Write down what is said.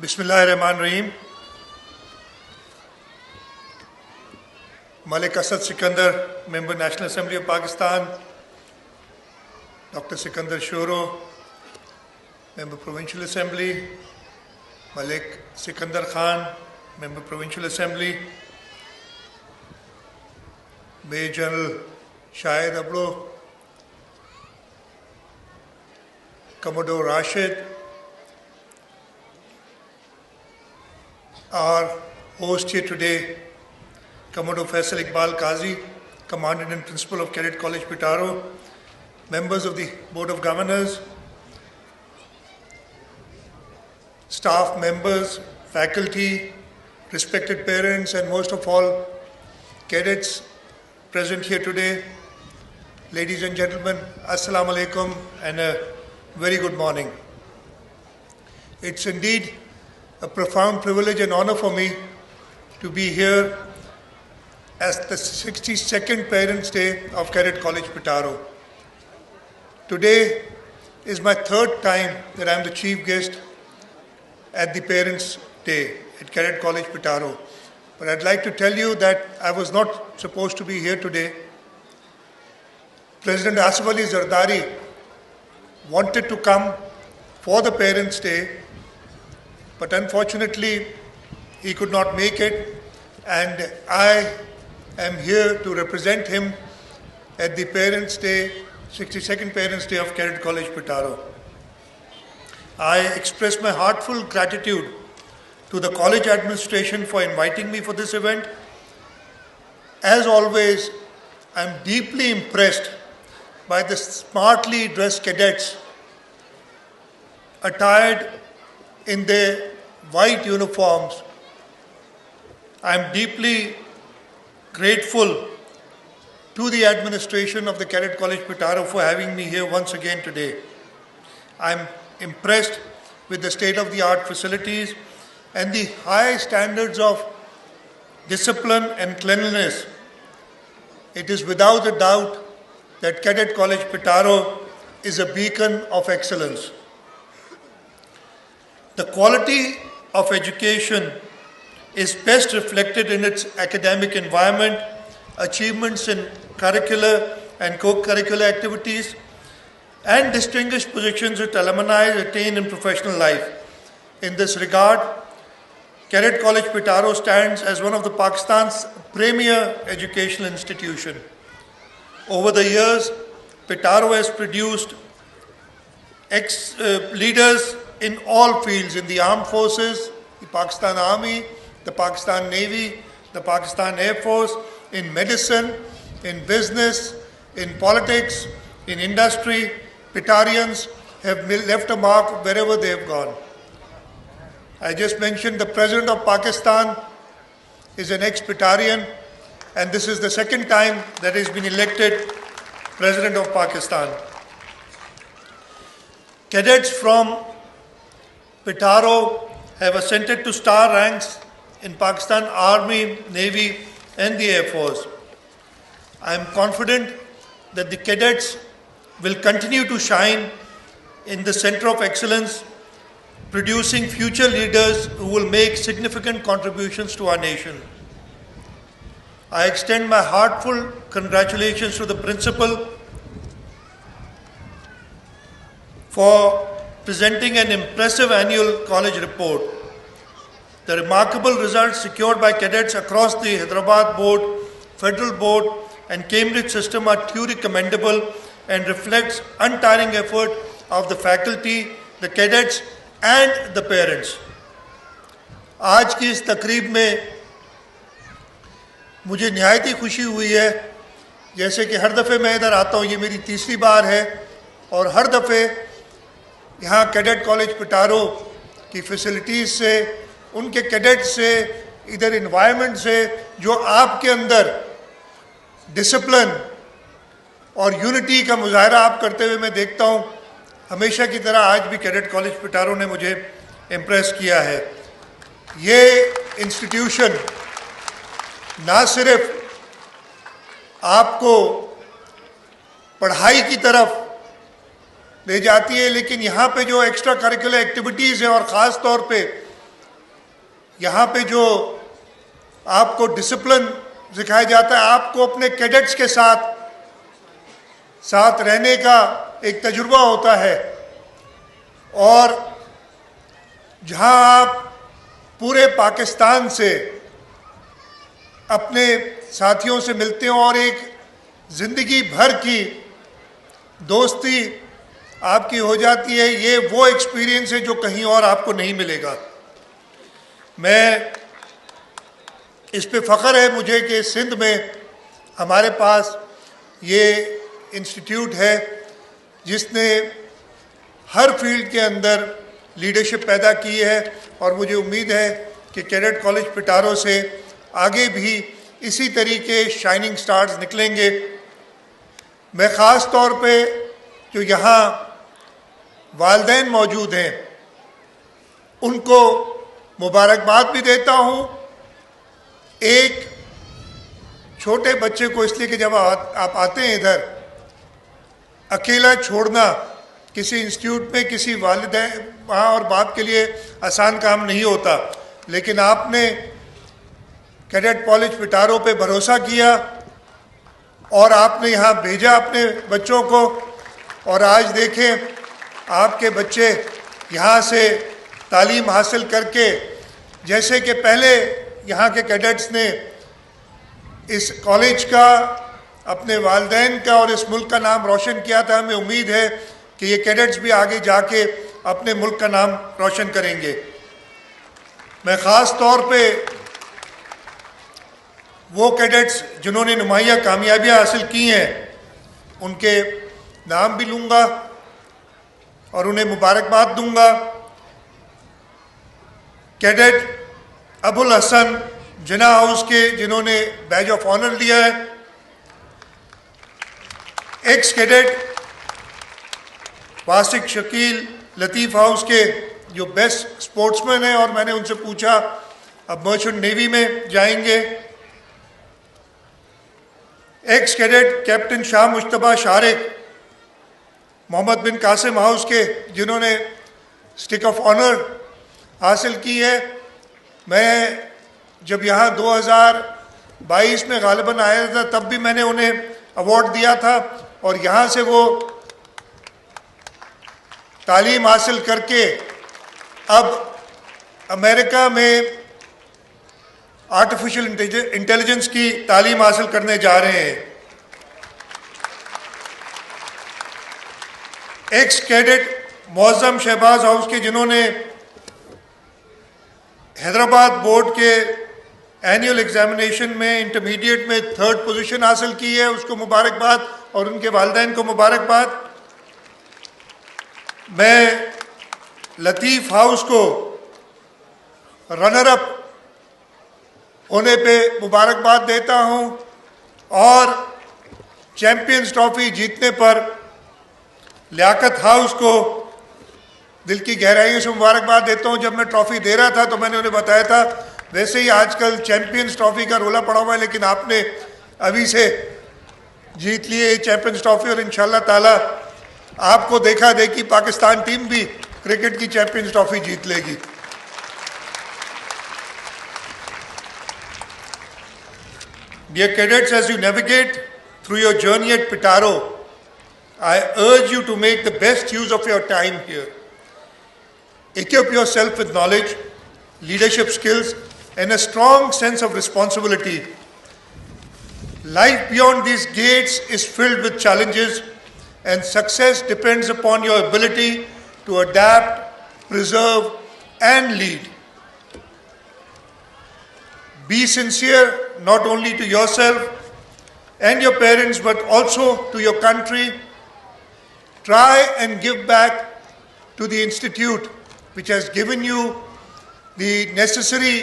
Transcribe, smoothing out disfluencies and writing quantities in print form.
बिस्मिल्लाहिर्रहमानिर्रहीम। Malik Asad Sikandar, member national assembly of Pakistan, doctor Sikandar Shoro, member provincial assembly, Malik Sikandar Khan, member provincial assembly, major general Shahid अबलो, commodore Rashid, our host here today, Commodore Faisal Iqbal Qazi, Commandant and Principal of Cadet College Pitaro, members of the Board of Governors, staff members, faculty, respected parents, and most of all, cadets present here today. Ladies and gentlemen, Assalamu alaikum and a very good morning. It's indeed a profound privilege and honor for me to be here as the 62nd Parents' Day of Cadet College Pitaro. Today is my third time that I am the chief guest at the Parents' Day at Cadet College Pitaro. But I'd like to tell you that I was not supposed to be here today. President Asif Ali Zardari wanted to come for the Parents' Day, but unfortunately, he could not make it, and I am here to represent him at the Parents' Day, 62nd Parents' Day of Cadet College Pitaro. I express my heartfelt gratitude to the college administration for inviting me for this event. As always, I am deeply impressed by the smartly dressed cadets attired in their white uniforms. I am deeply grateful to the administration of the Cadet College Pitaro for having me here once again today. I am impressed with the state-of-the-art facilities and the high standards of discipline and cleanliness. It is without a doubt that Cadet College Pitaro is a beacon of excellence. The quality of education is best reflected in its academic environment, achievements in curricular and co-curricular activities, and distinguished positions that alumni attain in professional life. In this regard, Cadet College Pitaro stands as one of the Pakistan's premier educational institution. Over the years, Pitaro has produced leaders in all fields, in the armed forces, the Pakistan Army, the Pakistan Navy, the Pakistan Air Force, in medicine, in business, in politics, in industry. Pitarians have left a mark wherever they have gone. I just mentioned the President of Pakistan is an ex-Pitarian, and this is the second time that he has been elected President of Pakistan. Cadets from Pitaro have ascended to star ranks in Pakistan Army, Navy, and the Air Force. I am confident that the cadets will continue to shine in the center of excellence, producing future leaders who will make significant contributions to our nation. I extend my heartfelt congratulations to the principal for presenting an impressive annual college report. The remarkable results secured by cadets across the Hyderabad Board, Federal Board, and Cambridge system are truly commendable and reflects untiring effort of the faculty, the cadets, and the parents. आज की इस तकरीब में मुझे निहायत ही खुशी हुई है, जैसे कि हर दफ़े मैं इधर आता हूँ, ये मेरी तीसरी बार है, और हर दफ़े यहाँ कैडेट कॉलेज पिटारो की फैसिलिटीज़ से, उनके कैडेट से, इधर इन्वायरमेंट से, जो आपके अंदर डिसिप्लिन और यूनिटी का मुजाहरा आप करते हुए मैं देखता हूँ, हमेशा की तरह आज भी कैडेट कॉलेज पिटारो ने मुझे इम्प्रेस किया है। ये इंस्टीट्यूशन ना सिर्फ आपको पढ़ाई की तरफ ले जाती है, लेकिन यहाँ पे जो एक्स्ट्रा करिकुलर एक्टिविटीज़ हैं और ख़ास तौर पे यहाँ पे जो आपको डिसिप्लिन सिखाया जाता है, आपको अपने कैडेट्स के साथ रहने का एक तजुर्बा होता है, और जहाँ आप पूरे पाकिस्तान से अपने साथियों से मिलते हैं और एक ज़िंदगी भर की दोस्ती आपकी हो जाती है, ये वो एक्सपीरियंस है जो कहीं और आपको नहीं मिलेगा। मैं इस पे फ़ख्र है मुझे कि सिंध में हमारे पास ये इंस्टीट्यूट है जिसने हर फील्ड के अंदर लीडरशिप पैदा की है, और मुझे उम्मीद है कि कैडेट कॉलेज पिटारो से आगे भी इसी तरीके शाइनिंग स्टार्स निकलेंगे। मैं ख़ास तौर पे जो यहाँ वालिदैन मौजूद हैं उनको मुबारकबाद भी देता हूँ। एक छोटे बच्चे को इसलिए कि जब आप आते हैं इधर, अकेला छोड़ना किसी इंस्टीट्यूट में किसी वालिदैन माँ और बाप के लिए आसान काम नहीं होता, लेकिन आपने कैडेट कॉलेज पिटारो पे भरोसा किया और आपने यहाँ भेजा अपने बच्चों को, और आज देखें आपके बच्चे यहाँ से तालीम हासिल करके, जैसे कि पहले यहाँ के कैडेट्स ने इस कॉलेज का, अपने वालिदैन का और इस मुल्क का नाम रोशन किया था, हमें उम्मीद है कि ये कैडेट्स भी आगे जाके अपने मुल्क का नाम रोशन करेंगे। मैं ख़ास तौर पे वो कैडेट्स जिन्होंने नुमाया कामयाबियाँ हासिल की हैं उनके नाम भी लूँगा और उन्हें मुबारकबाद दूँगा। कैडेट अबुल हसन जिना हाउस के जिन्होंने बैज ऑफ ऑनर लिया है, एक्स कैडेट वासिक शकील लतीफ़ हाउस के जो बेस्ट स्पोर्ट्समैन हैं, और मैंने उनसे पूछा अब मर्चेंट नेवी में जाएंगे। Ex cadet captain Shah Mujtaba Shariq Mohammad bin Qasim house के जिन्होंने स्टिक ऑफ ऑनर हासिल की है। मैं जब यहाँ 2022 में गालिबन आया था तब भी मैंने उन्हें अवार्ड दिया था, और यहाँ से वो तालीम हासिल करके अब अमेरिका में आर्टिफिशियल इंटेलिजेंस की तालीम हासिल करने जा रहे हैं। Ex cadet Mauzam Shahbaz house के जिन्होंने हैदराबाद बोर्ड के एनुअल एग्जामिनेशन में इंटरमीडिएट में 3rd पोजीशन हासिल की है, उसको मुबारकबाद, और उनके वालिदैन को मुबारकबाद। मैं लतीफ़ हाउस को रनर अप होने पे मुबारकबाद देता हूं, और चैम्पियंस ट्रॉफी जीतने पर लियाकत हाउस को दिल की गहराइयों से मुबारकबाद देता हूं। जब मैं ट्रॉफ़ी दे रहा था तो मैंने उन्हें बताया था वैसे ही आजकल चैम्पियंस ट्रॉफी का रोला पड़ा हुआ है, लेकिन आपने अभी से जीत लिए चैम्पियंस ट्रॉफी, और इंशाल्लाह ताला आपको देखा देखी पाकिस्तान टीम भी क्रिकेट की चैम्पियंस ट्रॉफी जीत लेगी। Dear cadets, as you navigate through your journey at Pitaro, I urge you to make the best use of your time here. Equip yourself with knowledge, leadership skills, and a strong sense of responsibility. Life beyond these gates is filled with challenges, and success depends upon your ability to adapt, preserve, and lead. Be sincere not only to yourself and your parents but also to your country. Try and give back to the institute which has given you the necessary